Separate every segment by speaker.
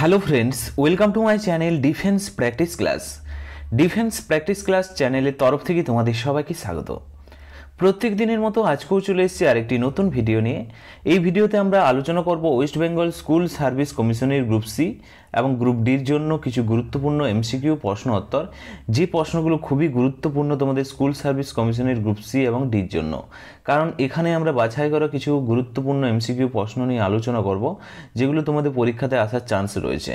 Speaker 1: Hello friends, welcome to my channel defence practice class. Defence practice class চ্যানেলের তরফ থেকে তোমাদের সবাইকে স্বাগত। প্রত্যেক দিনের মতো আজকেও চলে এসেছি আরেকটি নতুন ভিডিও নিয়ে। এই ভিডিওতে আমরা আলোচনা করব ওয়েস্ট বেঙ্গল স্কুল সার্ভিস কমিশনের গ্রুপ সি এবং গ্রুপ ডির জন্য কিছু গুরুত্বপূর্ণ এমসিকিউ প্রশ্ন উত্তর, যে প্রশ্নগুলো খুবই গুরুত্বপূর্ণ তোমাদের স্কুল সার্ভিস কমিশনের গ্রুপ সি এবং ডির জন্য। কারণ এখানে আমরা বাছাই করা কিছু গুরুত্বপূর্ণ এমসিকিউ প্রশ্ন নিয়ে আলোচনা করব, যেগুলো তোমাদের পরীক্ষাতে আসার চান্স রয়েছে।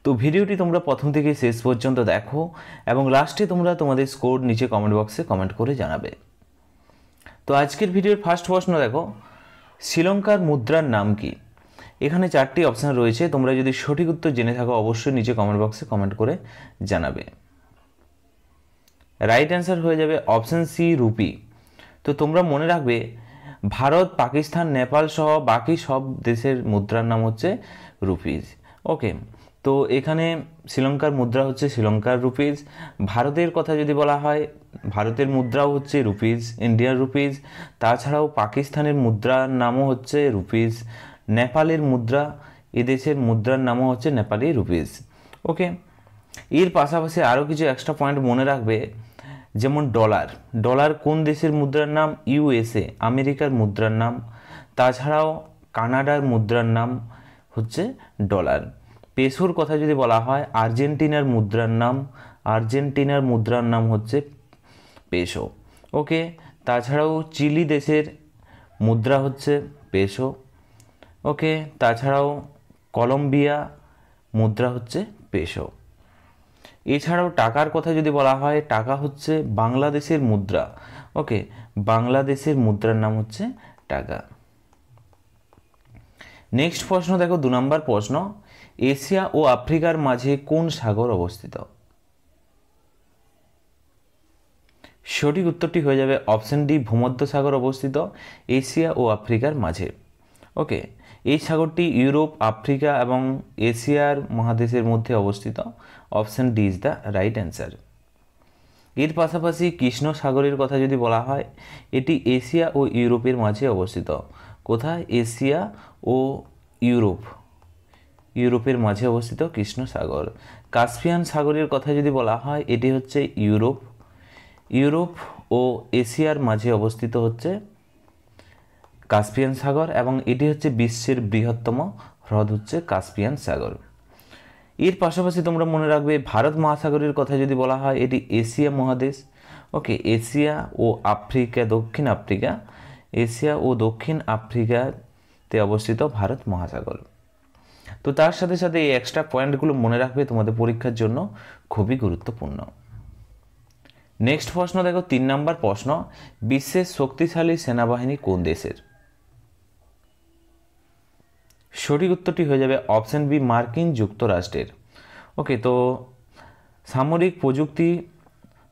Speaker 1: তো ভিডিওটি তোমরা প্রথম থেকে শেষ পর্যন্ত দেখো এবং লাস্টে তোমরা তোমাদের স্কোর নিচে কমেন্ট বক্সে কমেন্ট করে জানাবে। তো আজকের ভিডিওর ফার্স্ট প্রশ্ন দেখো, শ্রীলঙ্কার মুদ্রার নাম কি? এখানে চারটি অপশান রয়েছে, তোমরা যদি সঠিক উত্তর জেনে থাকো অবশ্যই নিচে কমেন্ট বক্সে কমেন্ট করে জানাবে। রাইট অ্যান্সার হয়ে যাবে অপশান সি, রুপি। তো তোমরা মনে রাখবে ভারত, পাকিস্তান, নেপাল সহ বাকি সব দেশের মুদ্রার নাম হচ্ছে রুপিজ। ওকে, তো এখানে শ্রীলঙ্কার মুদ্রা হচ্ছে শ্রীলঙ্কার রুপিজ। ভারতের কথা যদি বলা হয়, ভারতের মুদ্রাও হচ্ছে রুপিজ, ইন্ডিয়ান রুপিজ। তাছাড়াও পাকিস্তানের মুদ্রার নামও হচ্ছে রুপিজ। নেপালের মুদ্রা, এদেশের মুদ্রার নামও হচ্ছে নেপালি রুপিজ। ওকে, এর পাশাপাশি আরও কিছু এক্সট্রা পয়েন্ট মনে রাখবে, যেমন ডলার। ডলার কোন দেশের মুদ্রার নাম? ইউএসএ, আমেরিকার মুদ্রার নাম। তাছাড়াও কানাডার মুদ্রার নাম হচ্ছে ডলার। পেসোর কথা যদি বলা হয়, আর্জেন্টিনার মুদ্রার নাম, আর্জেন্টিনার মুদ্রার নাম হচ্ছে পেসো। ওকে, তাছাড়াও চিলি দেশের মুদ্রা হচ্ছে পেসো। ওকে, তাছাড়াও কলম্বিয়া মুদ্রা হচ্ছে পেসো। এছাড়াও টাকার কথা যদি বলা হয়, টাকা হচ্ছে বাংলাদেশের মুদ্রা। ওকে, বাংলাদেশের মুদ্রার নাম হচ্ছে টাকা। নেক্সট প্রশ্ন দেখো, 2 নম্বর প্রশ্ন, এশিয়া ও আফ্রিকার মাঝে কোন সাগর অবস্থিত? সঠিক উত্তরটি হয়ে যাবে অপশন ডি, ভূমধ্যসাগর অবস্থিত এশিয়া ও আফ্রিকার মাঝে। ওকে, এই সাগরটি ইউরোপ, আফ্রিকা এবং এশিয়ার মহাদেশের মধ্যে অবস্থিত। Option D is the right answer. এর পাশাপাশি কৃষ্ণ সাগরের কথা যদি বলা হয়, এটি এশিয়া ও ইউরোপের মাঝে অবস্থিত। কোথায়? এশিয়া ও ইউরোপের মাঝে অবস্থিত কৃষ্ণ সাগর। কাস্পিয়ান সাগরের কথা যদি বলা হয়, এটি হচ্ছে ইউরোপ ও এশিয়ার মাঝে অবস্থিত হচ্ছে কাস্পিয়ান সাগর, এবং এটি হচ্ছে বিশ্বের বৃহত্তম হ্রদ হচ্ছে কাস্পিয়ান সাগর। এর পাশাপাশি তোমরা মনে রাখবে ভারত মহাসাগরের কথা যদি বলা হয়, এটি এশিয়া মহাদেশ। ওকে, এশিয়া ও আফ্রিকা, দক্ষিণ আফ্রিকা, এশিয়া ও দক্ষিণ আফ্রিকাতে অবস্থিত ভারত মহাসাগর। তো তার সাথে সাথে এই এক্সট্রা পয়েন্টগুলো মনে রাখবে, তোমাদের পরীক্ষার জন্য খুবই গুরুত্বপূর্ণ। নেক্সট প্রশ্ন দেখো, 3 নম্বর প্রশ্ন, বিশ্বের শক্তিশালী সেনাবাহিনী কোন দেশের? সঠিক উত্তরটি হয়ে যাবে অপশন বি, মার্কিন যুক্তরাষ্ট্রের। ওকে, তো সামরিক প্রযুক্তি,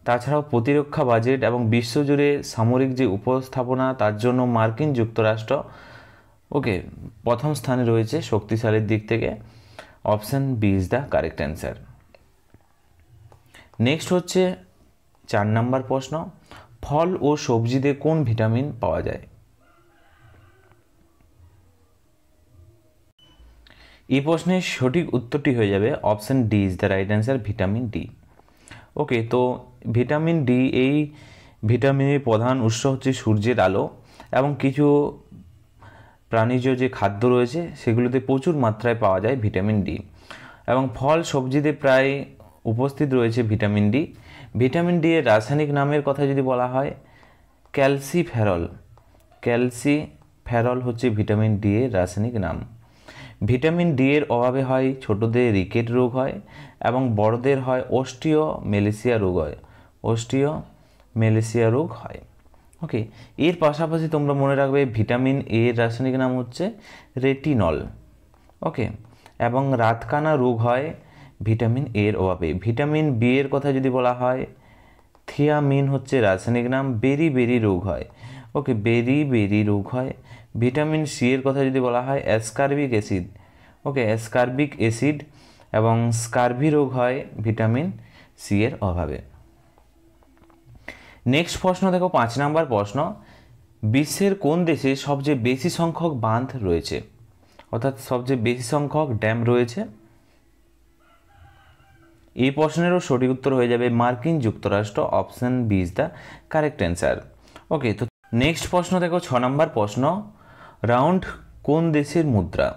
Speaker 1: তাছাড়াও প্রতিরক্ষা বাজেট এবং বিশ্বজুড়ে সামরিক যে উপস্থাপনা, তার জন্য মার্কিন যুক্তরাষ্ট্র ওকে প্রথম স্থানে রয়েছে শক্তিশালীর দিক থেকে। Option B is the correct answer. Next হচ্ছে 4 নম্বর প্রশ্ন, ফল ও সবজিতে কোন ভিটামিন পাওয়া যায়? এই প্রশ্নের সঠিক উত্তরটি হয়ে যাবে option D is the right answer, vitamin D. Okay, তো ভিটামিন ডি, এই ভিটামিনের প্রধান উৎস হচ্ছে সূর্যের আলো, এবং কিছু প্রাণীজ যে খাদ্য রয়েছে সেগুলোতে প্রচুর মাত্রায় পাওয়া যায় ভিটামিন ডি, এবং ফল সবজিতে প্রায় উপস্থিত রয়েছে ভিটামিন ডি। ভিটামিন ডি এর রাসায়নিক নামের কথা যদি বলা হয়, ক্যালসিফেরল হচ্ছে ভিটামিন ডি এর রাসায়নিক নাম। ভিটামিন ডি এর অভাবে হয় ছোটদের রিকেট রোগ হয়, এবং বড়দের হয় অস্টিওমেলাইসিয়া রোগ হয়। ওকে, এর পাশাপাশি তোমরা মনে রাখবে ভিটামিন এ এর রাসায়নিক নাম হচ্ছে রেটিনল। ওকে, এবং রাতকানা রোগ হয় ভিটামিন এর অভাবে। ভিটামিন বি এর কথা যদি বলা হয়, থিয়ামিন হচ্ছে রাসায়নিক নাম, বেরি রোগ হয়। ওকে, বেরি রোগ হয়। ভিটামিন সি এর কথা যদি বলা হয়, অ্যাসকার্বিক অ্যাসিড। ওকে, অ্যাসকার্বিক অ্যাসিড এবং স্কার্ভি রোগ হয় ভিটামিন সি এর অভাবে। নেক্সট প্রশ্ন দেখো, 5 নম্বর প্রশ্ন, বিশ্বের কোন দেশে সবচেয়ে বেশি সংখ্যক বাঁধ রয়েছে? অর্থাৎ সবচেয়ে বেশি সংখ্যক ড্যাম রয়েছে? এই প্রশ্নেরও সঠিক উত্তর হয়ে যাবে মার্কিন যুক্তরাষ্ট্র, option B is the correct answer. Okay, তো নেক্সট প্রশ্ন দেখো 6 নম্বর প্রশ্ন, রাউন্ড কোন দেশের মুদ্রা?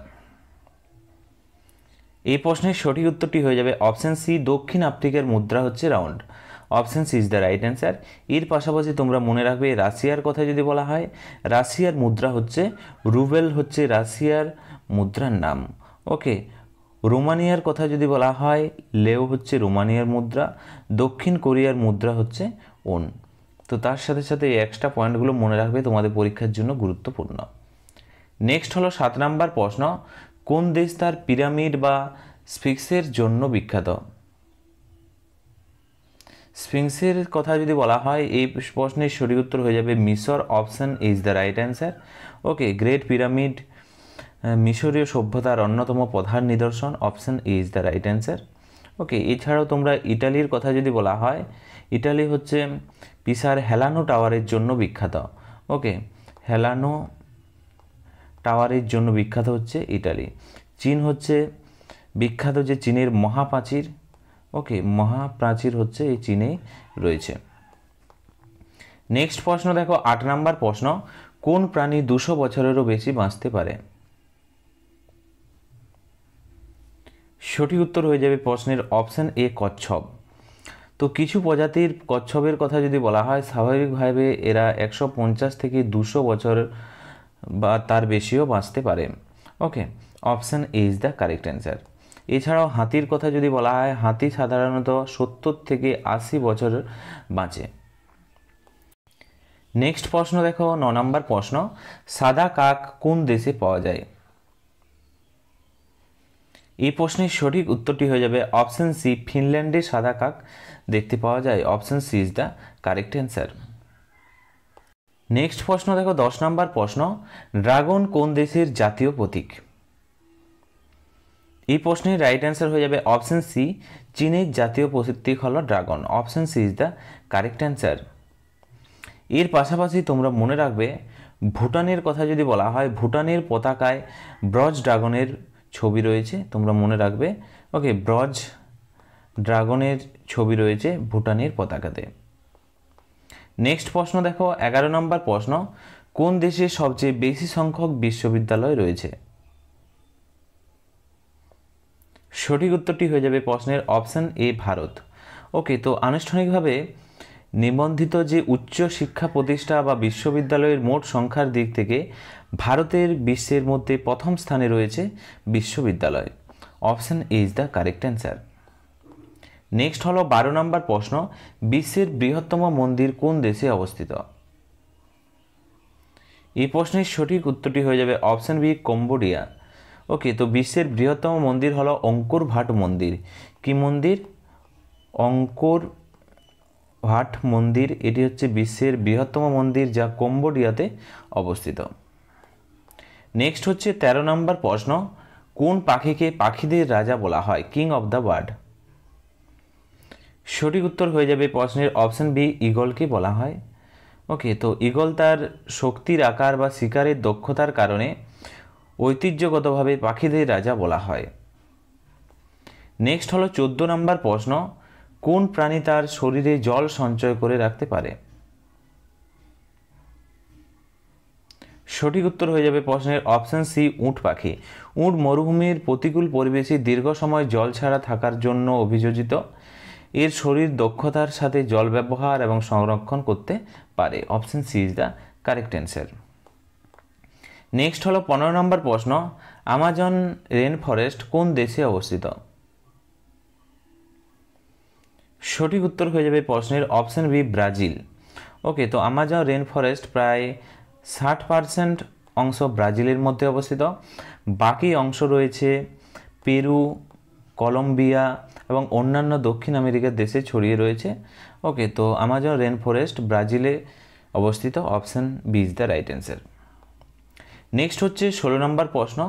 Speaker 1: এই প্রশ্নের সঠিক উত্তরটি হয়ে যাবে অপশন সি, দক্ষিণ আফ্রিকার মুদ্রা হচ্ছে rand, option C is the right answer. এর পাশাপাশি তোমরা মনে রাখবে রাশিয়ার কথা যদি বলা হয়, রাশিয়ার মুদ্রা হচ্ছে রুবেল, হচ্ছে রাশিয়ার মুদ্রার নাম। ওকে, রোমানিয়ার কথা যদি বলা হয়, লেও হচ্ছে রোমানিয়ার মুদ্রা, দক্ষিণ কোরিয়ার মুদ্রা হচ্ছে ওন। তো তার সাথে সাথে এই এক্সট্রা পয়েন্টগুলো মনে রাখবে, তোমাদের পরীক্ষার জন্য গুরুত্বপূর্ণ। নেক্সট হলো 7 নম্বর প্রশ্ন, কোন দেশ তার পিরামিড বা স্ফিংসের জন্য বিখ্যাত? স্ফিংসের কথা যদি বলা হয়, এই প্রশ্নের সঠিক উত্তর হয়ে যাবে মিশর, option is the right answer. Okay, great pyramid মিশরীয় সভ্যতার অন্যতম প্রধান নিদর্শন, option is the right answer. Okay, এছাড়াও তোমরা ইটালির কথা যদি বলা হয়, ইটালি হচ্ছে পিসার হেলানো টাওয়ারের জন্য বিখ্যাত। ওকে, হেলানো টাওয়ারের জন্য বিখ্যাত হচ্ছে ইটালি। চীন হচ্ছে বিখ্যাত যে চীনের মহাপ্রাচীর। ওকে, মহাপ্রাচীর হচ্ছে এই চীনেই রয়েছে। নেক্সট প্রশ্ন দেখো 8 নম্বর প্রশ্ন, কোন প্রাণী 200 বছরেরও বেশি বাঁচতে পারে? সঠিক উত্তর হয়ে যাবে প্রশ্নের অপশন এ, কচ্ছপ। তো কিছু প্রজাতির কচ্ছপের কথা যদি বলা হয়, স্বাভাবিকভাবে এরা 150 থেকে 200 বছর বা তার বেশিও বাঁচতে পারে। Okay, option A is the correct answer. এছাড়াও হাতির কথা যদি বলা হয়, হাতি সাধারণত 70 থেকে 80 বছর বাঁচে। নেক্সট প্রশ্ন দেখো 9 নম্বর প্রশ্ন, সাদা কাক কোন দেশে পাওয়া যায়? এই প্রশ্নের সঠিক উত্তরটি হয়ে যাবে অপশন সি, ফিনল্যান্ডে সাদা কাক দেখতে পাওয়া যায়, option C is the correct answer. Next প্রশ্ন দেখো 10 নম্বর প্রশ্ন, ড্রাগন কোন দেশের জাতীয় প্রতীক? এই প্রশ্নের রাইট অ্যান্সার হয়ে যাবে অপশন সি, চীনের জাতীয় প্রতীক হলো dragon, option C is the correct answer. এর পাশাপাশি তোমরা মনে রাখবে ভুটানের কথা যদি বলা হয়, ভুটানের পতাকায় ব্রজ ড্রাগনের ছবি রয়েছে, তোমরা মনে রাখবে। ওকে, ব্রজ ড্রাগনের ছবি রয়েছে ভুটানের পতাকাতে। নেক্সট প্রশ্ন দেখো 11 নম্বর প্রশ্ন, কোন দেশে সবচেয়ে বেশি সংখ্যক বিশ্ববিদ্যালয় রয়েছে? সঠিক উত্তরটি হয়ে যাবে প্রশ্নের অপশন এ, ভারত। ওকে, তো আনুষ্ঠানিকভাবে নিবন্ধিত যে উচ্চ শিক্ষা প্রতিষ্ঠান বা বিশ্ববিদ্যালয়ের মোট সংখ্যার দিক থেকে ভারতের বিশ্বের মধ্যে প্রথম স্থানে রয়েছে বিশ্ববিদ্যালয়, option A is the correct answer. Next হলো 12 নম্বর প্রশ্ন, বিশ্বের বৃহত্তম মন্দির কোন দেশে অবস্থিত? এই প্রশ্নের সঠিক উত্তরটি হয়ে যাবে অপশন বি, কম্বোডিয়া। ওকে, তো বিশ্বের বৃহত্তম মন্দির হলো অঙ্কর ভাট মন্দির। কি মন্দির? অঙ্কর ভাট মন্দির, এটি হচ্ছে বিশ্বের বৃহত্তম মন্দির, যা কম্বোডিয়াতে অবস্থিত। নেক্সট হচ্ছে 13 নম্বর প্রশ্ন, কোন পাখিকে পাখিদের রাজা বলা হয়, কিং অফ দ্য বার্ড? সঠিক উত্তর হয়ে যাবে প্রশ্নের অপশন বি, ঈগলকে বলা হয়। ওকে, তো ঈগল তার শক্তির আকার বা শিকারের দক্ষতার কারণে ঐতিহ্যগতভাবে পাখিদের রাজা বলা হয়। নেক্সট হলো 14 নম্বর প্রশ্ন, কোন প্রাণী তার শরীরে জল সঞ্চয় করে রাখতে পারে? সঠিক উত্তর হয়ে যাবে প্রশ্নের অপশন সি, উট পাখি। উট মরুভূমির প্রতিকূল পরিবেশে দীর্ঘ সময় জল ছাড়া থাকার জন্য অভিযোজিত। এর শরীর দক্ষতার সাথে জল ব্যবহার এবং সংরক্ষণ করতে পারে, option C is the correct answer. Next হলো 15 নম্বর প্রশ্ন, আমাজন রেন ফরেস্ট কোন দেশে অবস্থিত? সঠিক উত্তর হয়ে যাবে প্রশ্নের অপশন বি, ব্রাজিল। ওকে, তো আমাজন রেন ফরেস্ট প্রায় 60% অংশ ব্রাজিলের মধ্যে অবস্থিত, বাকি অংশ রয়েছে পেরু, কলম্বিয়া এবং অন্যান্য দক্ষিণ আমেরিকার দেশে ছড়িয়ে রয়েছে। ওকে, তো আমাজন রেন ফরেস্ট ব্রাজিলে অবস্থিত, option B is the right answer. Next হচ্ছে 16 নম্বর প্রশ্ন,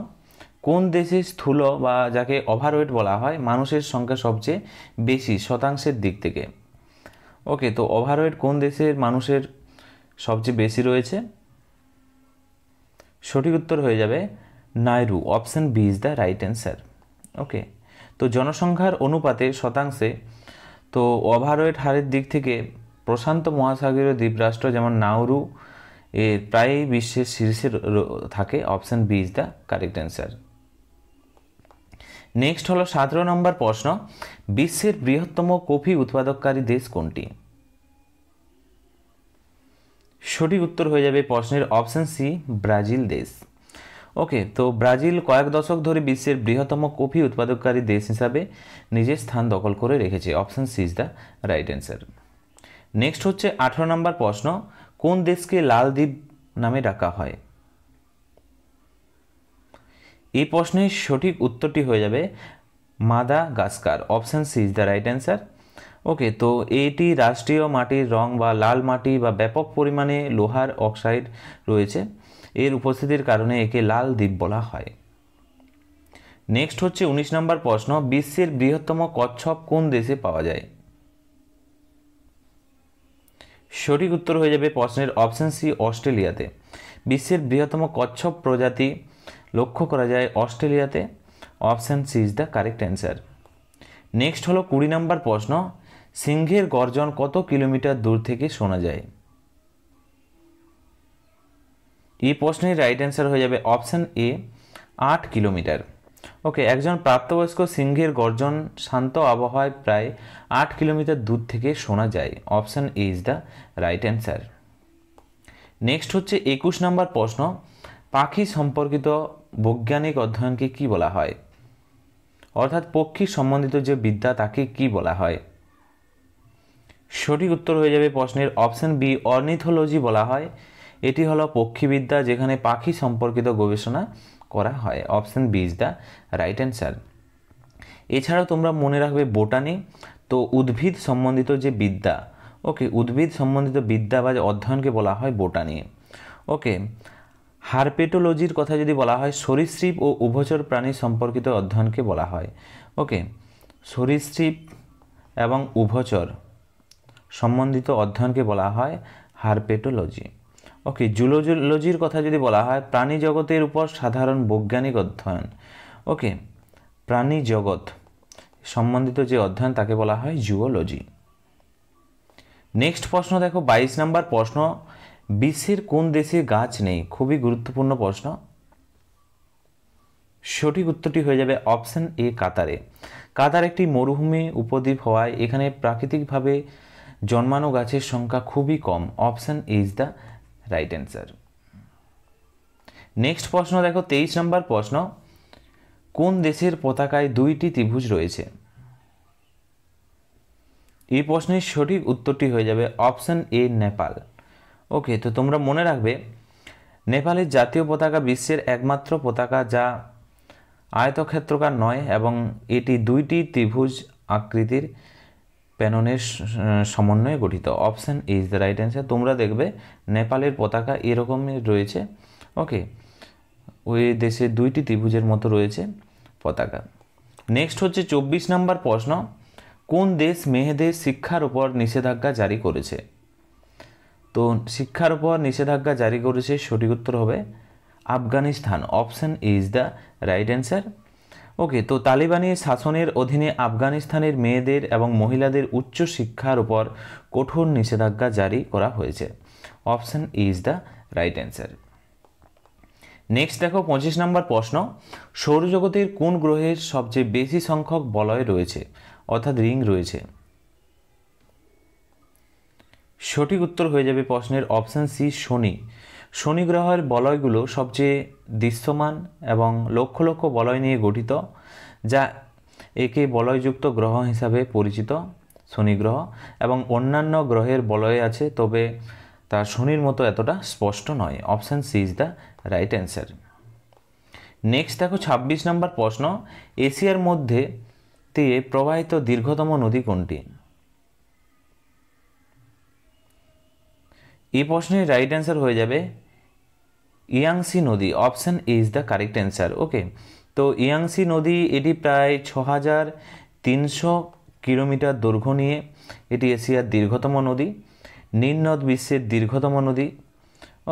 Speaker 1: কোন দেশে স্থূল বা যাকে ওভারওয়েট বলা হয় মানুষের সংখ্যা সবচেয়ে বেশি শতাংশের দিক থেকে? ওকে, তো ওভারওয়েট কোন দেশের মানুষের সবচেয়ে বেশি রয়েছে? সঠিক উত্তর হয়ে যাবে Nauru, option B is the right answer. Okay, তো জনসংখ্যার অনুপাতে শতাংশে তো ওভারওয়েট হারের দিক থেকে প্রশান্ত মহাসাগরীয় দ্বীপরাষ্ট্র যেমন নাউরু এর প্রায় বিশ্বের শীর্ষে থাকে। Option B is the correct answer. Next হলো 17 নম্বর প্রশ্ন, বিশ্বের বৃহত্তম কফি উৎপাদককারী দেশ কোনটি? সঠিক উত্তর হয়ে যাবে প্রশ্নের অপশন সি, ব্রাজিল দেশ। ওকে, তো ব্রাজিল কয়েক দশক ধরে বিশ্বের বৃহত্তম কফি উৎপাদককারী দেশ হিসাবে নিজের স্থান দখল করে রেখেছে। Option C is the right answer. Next হচ্ছে 18 নম্বর প্রশ্ন, কোন দেশকে লাল দ্বীপ নামে ডাকা হয়? এই প্রশ্নের সঠিক উত্তরটি হয়ে যাবে Madagascar. Option C is the right answer. Okay, তো এটি রাষ্ট্রীয় মাটির রং বা লাল মাটি বা ব্যাপক পরিমাণে লোহার অক্সাইড রয়েছে, এর উপস্থিতির কারণে একে লাল দ্বীপ বলা হয়। নেক্সট হচ্ছে 19 নম্বর প্রশ্ন, বিশ্বের বৃহত্তম কচ্ছপ কোন দেশে পাওয়া যায়? সঠিক উত্তর হয়ে যাবে প্রশ্নের অপশন সি, অস্ট্রেলিয়াতে। বিশ্বের বৃহত্তম কচ্ছপ প্রজাতি লক্ষ্য করা যায় অস্ট্রেলিয়াতে। Option C is the correct answer. Next হলো 20 নম্বর প্রশ্ন, সিংহের গর্জন কত কিলোমিটার দূর থেকে শোনা যায়? এই প্রশ্নের রাইট অ্যান্সার হয়ে যাবে অপশন এ, 8 কিলোমিটার। ওকে, একজন প্রাপ্তবয়স্ক সিংহের গর্জন শান্ত আবহাওয়ায় প্রায় 8 কিলোমিটার দূর থেকে শোনা যায়। Option A is the right answer. Next হচ্ছে 21 নম্বর প্রশ্ন, পাখি সম্পর্কিত বৈজ্ঞানিক অধ্যয়নকে কি বলা হয়? অর্থাৎ পক্ষী সম্বন্ধিত যে বিদ্যা তাকে কি বলা হয়? সঠিক উত্তর হয়ে যাবে প্রশ্নের অপশন বি, অর্নিথোলজি বলা হয়। এটি হলো পক্ষীবিদ্যা যেখানে পাখি সম্পর্কিত গবেষণা করা হয়। Option B is the right answer. এছাড়াও তোমরা মনে রাখবে বোটানি, তো উদ্ভিদ সম্বন্ধিত যে বিদ্যা, ওকে, উদ্ভিদ সম্বন্ধিত বিদ্যা বা অধ্যয়নকে বলা হয় বোটানি। ওকে, হারপেটোলজির কথা যদি বলা হয়, সরীসৃপ ও উভচর প্রাণী সম্পর্কিত অধ্যয়নকে বলা হয়। ওকে, সরীসৃপ এবং উভচর সম্বন্ধিত অধ্যয়নকে বলা হয় হারপেটোলজি। ওকে, জুলজির কথা যদি বলা হয়, প্রাণী জগতের উপর সাধারণ বৈজ্ঞানিক অধ্যয়ন। ওকে, প্রাণী জগৎ সম্বন্ধিত যে অধ্যয়ন তাকে বলা হয় জুওলজি। নেক্সট প্রশ্ন দেখো, 22 নম্বর প্রশ্ন, বিশ্বের কোন দেশে গাছ নেই? খুবই গুরুত্বপূর্ণ প্রশ্ন। সঠিক উত্তরটি হয়ে যাবে অপশন এ, কাতারে। কাতার একটি মরুভূমি উপদ্বীপ হওয়ায় এখানে প্রাকৃতিকভাবে জন্মানো গাছের সংখ্যা খুবই কম। Option A is the right answer. Next প্রশ্ন দেখো, 23 নম্বর প্রশ্ন, কোন দেশের পতাকায় 2টি ত্রিভুজ রয়েছে? এই প্রশ্নের সঠিক উত্তরটি হয়ে যাবে অপশন এ, নেপাল। ওকে, তো তোমরা মনে রাখবে নেপালের জাতীয় পতাকা বিশ্বের একমাত্র পতাকা যা আয়তক্ষেত্রাকার নয় এবং এটি 2টি ত্রিভুজ আকৃতির প্যাননের সমন্বয়ে গঠিত। Option A is the right answer. তোমরা দেখবে নেপালের পতাকা এরকমই রয়েছে। ওকে, ওই দেশে 2টি ত্রিভুজের মতো রয়েছে পতাকা। নেক্সট হচ্ছে 24 নম্বর প্রশ্ন, কোন দেশ মেয়েদের শিক্ষার উপর নিষেধাজ্ঞা জারি করেছে? তো শিক্ষার উপর নিষেধাজ্ঞা জারি করেছে, সঠিক উত্তর হবে Afghanistan. Option A is the right answer. Okay, তো তালিবানি শাসনের অধীনে আফগানিস্তানের মেয়েদের এবং মহিলাদের উচ্চ শিক্ষার উপর কঠোর নিষেধাজ্ঞা জারি করা হয়েছে। Option A is the right answer. Next দেখো 25 নম্বর প্রশ্ন, সৌরজগতের কোন গ্রহের সবচেয়ে বেশি সংখ্যক বলয় রয়েছে অর্থাৎ রিং রয়েছে? সঠিক উত্তর হয়ে যাবে প্রশ্নের অপশন সি, শনি। শনি গ্রহের বলয়গুলো সবচেয়ে দৃশ্যমান এবং লক্ষ লক্ষ বলয় নিয়ে গঠিত, যা একে বলয়যুক্ত গ্রহ হিসাবে পরিচিত শনি গ্রহ। এবং অন্যান্য গ্রহের বলয় আছে, তবে তা শনির মতো এতটা স্পষ্ট নয়। Option C is the right answer. Next দেখো 26 নম্বর প্রশ্ন, এশিয়ার মধ্যে দিয়ে প্রবাহিত দীর্ঘতম নদী কোনটি? এই প্রশ্নের রাইট অ্যান্সার হয়ে যাবে ইয়াংসি নদী। Option A is the correct answer. Okay, তো ইয়াংসি নদী এটি প্রায় 6300 কিলোমিটার দৈর্ঘ্য নিয়ে এটি এশিয়ার দীর্ঘতম নদী। নীল নদ বিশ্বের দীর্ঘতম নদী।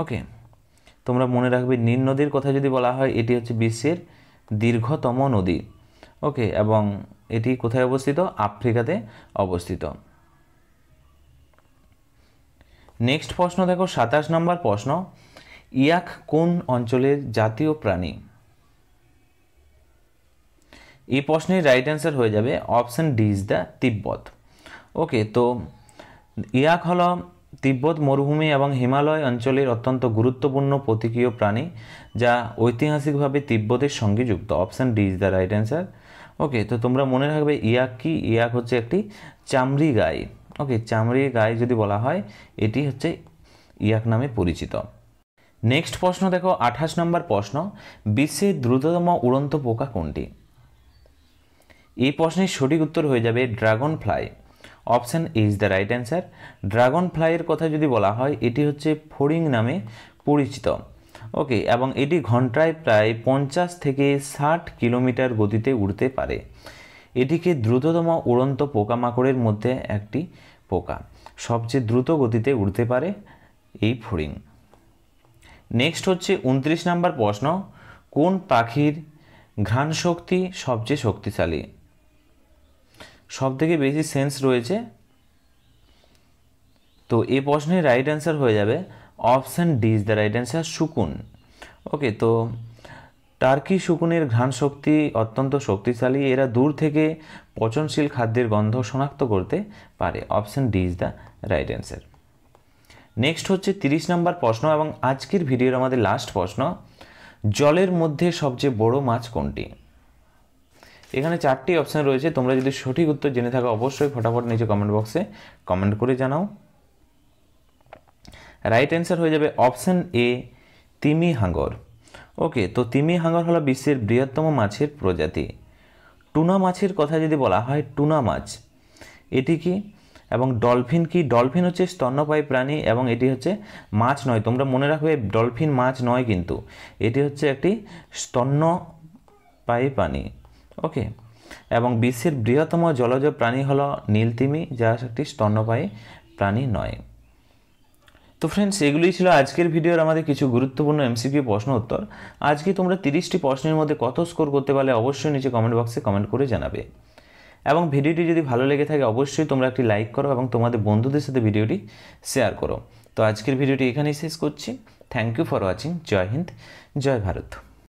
Speaker 1: ওকে, তোমরা মনে রাখবে নীল নদীর কথা যদি বলা হয়, এটি হচ্ছে বিশ্বের দীর্ঘতম নদী। ওকে, এবং এটি কোথায় অবস্থিত? আফ্রিকাতে অবস্থিত। নেক্সট প্রশ্ন দেখো 27 নম্বর প্রশ্ন, ইয়াক কোন অঞ্চলের জাতীয় প্রাণী? এই প্রশ্নের রাইট অ্যান্সার হয়ে যাবে অপশন ডি ইজ দ্য তিব্বত। ওকে, তো ইয়াক হলো তিব্বত মরুভূমি এবং হিমালয় অঞ্চলের অত্যন্ত গুরুত্বপূর্ণ প্রতীকীয় প্রাণী, যা ঐতিহাসিকভাবে তিব্বতের সঙ্গে যুক্ত। Option D is the right answer. Okay, তো তোমরা মনে রাখবে ইয়াক কি? ইয়াক হচ্ছে একটি চামড়ি গাই। ওকে, চামড়ি গাই যদি বলা হয়, এটি হচ্ছে ইয়াক নামে পরিচিত। নেক্সট প্রশ্ন দেখো 28 নম্বর প্রশ্ন, বিশ্বের দ্রুততম উড়ন্ত পোকা কোনটি? এই প্রশ্নের সঠিক উত্তর হয়ে যাবে dragon fly. Option A is the right answer. Dragon ফ্লাইয়ের কথা যদি বলা হয়, এটি হচ্ছে ফড়িং নামে পরিচিত। ওকে, এবং এটি ঘন্টায় প্রায় 50 থেকে 60 কিলোমিটার গতিতে উড়তে পারে। এটিকে দ্রুততম উড়ন্ত পোকামাকড়ের মধ্যে একটি পোকা, সবচেয়ে দ্রুত গতিতে উড়তে পারে এই ফড়িং। নেক্সট হচ্ছে 29 নম্বর প্রশ্ন, কোন পাখির ঘ্রাণ শক্তি সবচেয়ে শক্তিশালী? সবথেকে বেশি সেন্স রয়েছে। তো এই প্রশ্নের রাইট অ্যান্সার হয়ে যাবে option D is the right answer, শকুন। ওকে, তো টার্কি শকুনের ঘ্রাণ শক্তি অত্যন্ত শক্তিশালী। এরা দূর থেকে পচনশীল খাদ্যের গন্ধ শনাক্ত করতে পারে। Option D is the right answer. Next হচ্ছে 30 নম্বর প্রশ্ন এবং আজকের ভিডিওর আমাদের লাস্ট প্রশ্ন, জলের মধ্যে সবচেয়ে বড় মাছ কোনটি? এখানে 4টি অপশান রয়েছে। তোমরা যদি সঠিক উত্তর জেনে থাকো অবশ্যই ফটাফট নিচে কমেন্ট বক্সে কমেন্ট করে জানাও। রাইট অ্যান্সার হয়ে যাবে অপশান এ, তিমি হাঙ্গর। ওকে, তো তিমি হাঙ্গর হলো বিশ্বের বৃহত্তম মাছের প্রজাতি। টুনা মাছের কথা যদি বলা হয়, টুনা মাছ এটি কি? এবং ডলফিন কি? ডলফিন হচ্ছে স্তন্যপায়ী প্রাণী এবং এটি হচ্ছে মাছ নয়। তোমরা মনে রাখবে ডলফিন মাছ নয়, কিন্তু এটি হচ্ছে একটি স্তন্যপায়ী প্রাণী। ওকে, এবং বিশ্বের বৃহত্তম জলজ প্রাণী হলো নীলতিমি, যা একটি স্তন্যপায়ী প্রাণী নয়। তো ফ্রেন্ডস, এগুলোই ছিল আজকের ভিডিওর আমাদের কিছু গুরুত্বপূর্ণ এমসিকিউ প্রশ্ন উত্তর। আজকে তোমরা 30টি প্রশ্নের মধ্যে কত স্কোর করতে পারলে অবশ্যই নিচে কমেন্ট বক্সে কমেন্ট করে জানাবে। এবং ভিডিওটি যদি ভালো লেগে থাকে অবশ্যই তোমরা একটি লাইক করো এবং তোমাদের বন্ধুদের সাথে ভিডিওটি শেয়ার করো। তো আজকের ভিডিওটি এখানেই শেষ করছি। Thank you for watching. জয় হিন্দ, জয় ভারত।